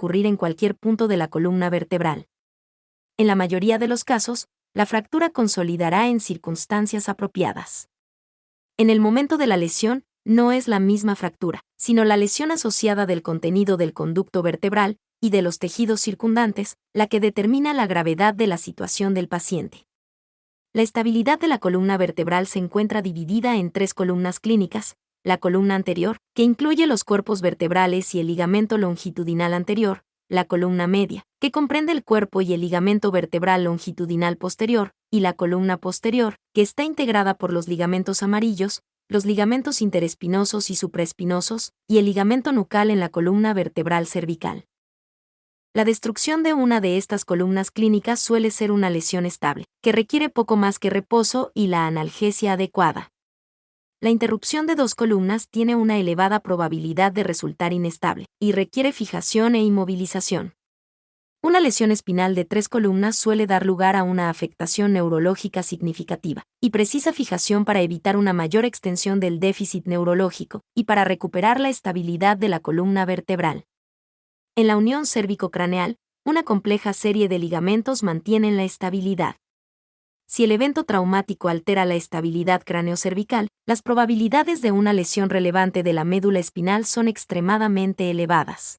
ocurrir en cualquier punto de la columna vertebral. En la mayoría de los casos, la fractura consolidará en circunstancias apropiadas. En el momento de la lesión, no es la misma fractura, sino la lesión asociada del contenido del conducto vertebral y de los tejidos circundantes, la que determina la gravedad de la situación del paciente. La estabilidad de la columna vertebral se encuentra dividida en 3 columnas clínicas: la columna anterior, que incluye los cuerpos vertebrales y el ligamento longitudinal anterior; la columna media, que comprende el cuerpo y el ligamento vertebral longitudinal posterior; y la columna posterior, que está integrada por los ligamentos amarillos, los ligamentos interespinosos y supraespinosos, y el ligamento nucal en la columna vertebral cervical. La destrucción de una de estas columnas clínicas suele ser una lesión estable, que requiere poco más que reposo y la analgesia adecuada. La interrupción de 2 columnas tiene una elevada probabilidad de resultar inestable, y requiere fijación e inmovilización. Una lesión espinal de 3 columnas suele dar lugar a una afectación neurológica significativa, y precisa fijación para evitar una mayor extensión del déficit neurológico, y para recuperar la estabilidad de la columna vertebral. En la unión cérvico-craneal, una compleja serie de ligamentos mantienen la estabilidad. Si el evento traumático altera la estabilidad craneocervical, las probabilidades de una lesión relevante de la médula espinal son extremadamente elevadas.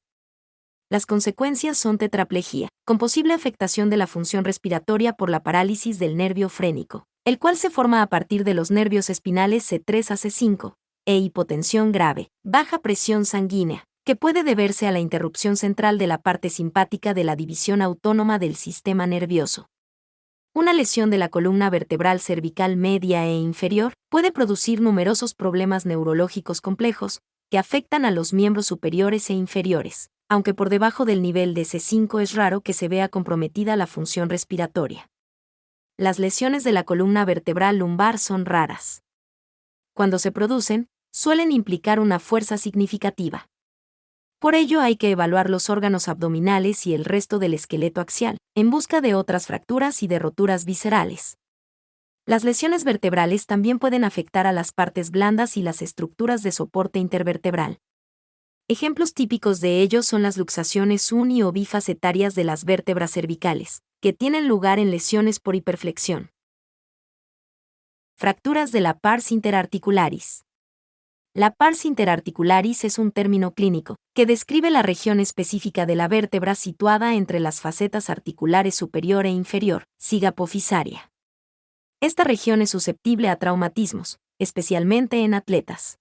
Las consecuencias son tetraplegia, con posible afectación de la función respiratoria por la parálisis del nervio frénico, el cual se forma a partir de los nervios espinales C3 a C5, e hipotensión grave, baja presión sanguínea, que puede deberse a la interrupción central de la parte simpática de la división autónoma del sistema nervioso. Una lesión de la columna vertebral cervical media e inferior puede producir numerosos problemas neurológicos complejos que afectan a los miembros superiores e inferiores, aunque por debajo del nivel de C5 es raro que se vea comprometida la función respiratoria. Las lesiones de la columna vertebral lumbar son raras. Cuando se producen, suelen implicar una fuerza significativa. Por ello hay que evaluar los órganos abdominales y el resto del esqueleto axial, en busca de otras fracturas y de roturas viscerales. Las lesiones vertebrales también pueden afectar a las partes blandas y las estructuras de soporte intervertebral. Ejemplos típicos de ello son las luxaciones uni- o bifacetarias de las vértebras cervicales, que tienen lugar en lesiones por hiperflexión. Fracturas de la pars interarticularis. La pars interarticularis es un término clínico que describe la región específica de la vértebra situada entre las facetas articulares superior e inferior, siga-apofisaria. Esta región es susceptible a traumatismos, especialmente en atletas.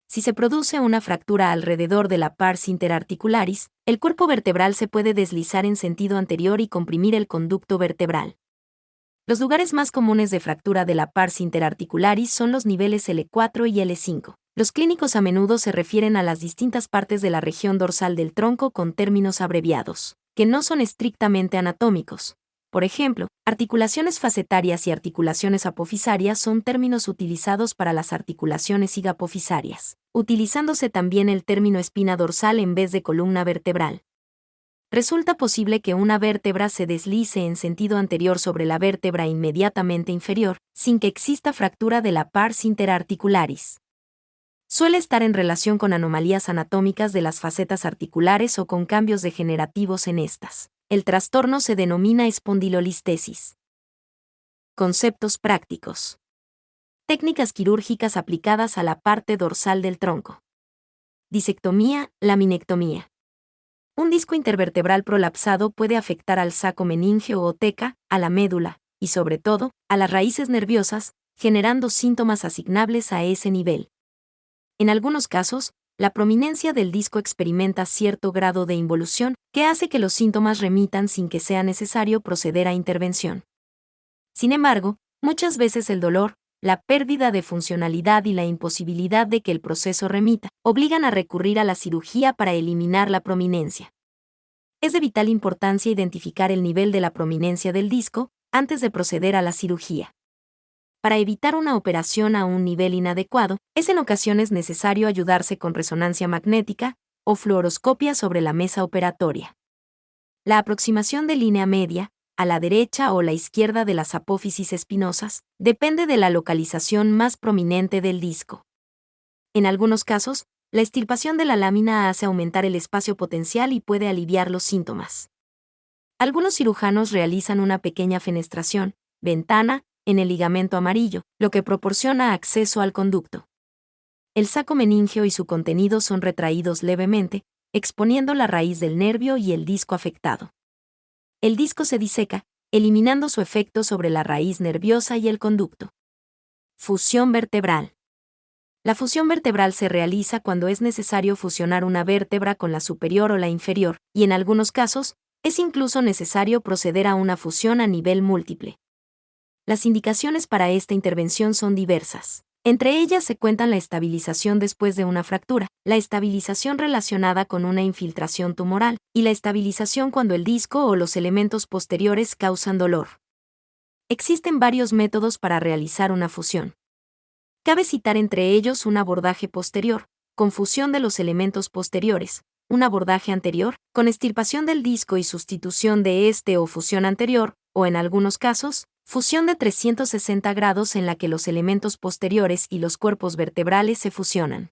Si se produce una fractura alrededor de la pars interarticularis, el cuerpo vertebral se puede deslizar en sentido anterior y comprimir el conducto vertebral. Los lugares más comunes de fractura de la pars interarticularis son los niveles L4 y L5. Los clínicos a menudo se refieren a las distintas partes de la región dorsal del tronco con términos abreviados, que no son estrictamente anatómicos. Por ejemplo, articulaciones facetarias y articulaciones apofisarias son términos utilizados para las articulaciones sigapofisarias, utilizándose también el término espina dorsal en vez de columna vertebral. Resulta posible que una vértebra se deslice en sentido anterior sobre la vértebra inmediatamente inferior, sin que exista fractura de la pars interarticularis. Suele estar en relación con anomalías anatómicas de las facetas articulares o con cambios degenerativos en estas. El trastorno se denomina espondilolistesis. Conceptos prácticos. Técnicas quirúrgicas aplicadas a la parte dorsal del tronco. Disectomía, laminectomía. Un disco intervertebral prolapsado puede afectar al saco meningeo o teca, a la médula, y sobre todo, a las raíces nerviosas, generando síntomas asignables a ese nivel. En algunos casos, la prominencia del disco experimenta cierto grado de involución, que hace que los síntomas remitan sin que sea necesario proceder a intervención. Sin embargo, muchas veces el dolor, la pérdida de funcionalidad y la imposibilidad de que el proceso remita, obligan a recurrir a la cirugía para eliminar la prominencia. Es de vital importancia identificar el nivel de la prominencia del disco antes de proceder a la cirugía. Para evitar una operación a un nivel inadecuado, es en ocasiones necesario ayudarse con resonancia magnética o fluoroscopia sobre la mesa operatoria. La aproximación de línea media, a la derecha o la izquierda de las apófisis espinosas, depende de la localización más prominente del disco. En algunos casos, La extirpación de la lámina hace aumentar el espacio potencial y puede aliviar los síntomas. Algunos cirujanos realizan una pequeña fenestración, ventana, en el ligamento amarillo, lo que proporciona acceso al conducto. El saco meningeo y su contenido son retraídos levemente, exponiendo la raíz del nervio y el disco afectado. El disco se diseca, eliminando su efecto sobre la raíz nerviosa y el conducto. Fusión vertebral. La fusión vertebral se realiza cuando es necesario fusionar una vértebra con la superior o la inferior, y en algunos casos, es incluso necesario proceder a una fusión a nivel múltiple. Las indicaciones para esta intervención son diversas. Entre ellas se cuentan la estabilización después de una fractura, la estabilización relacionada con una infiltración tumoral, y la estabilización cuando el disco o los elementos posteriores causan dolor. Existen varios métodos para realizar una fusión. Cabe citar entre ellos un abordaje posterior, con fusión de los elementos posteriores, un abordaje anterior, con extirpación del disco y sustitución de este o fusión anterior, o en algunos casos, fusión de 360 grados en la que los elementos posteriores y los cuerpos vertebrales se fusionan.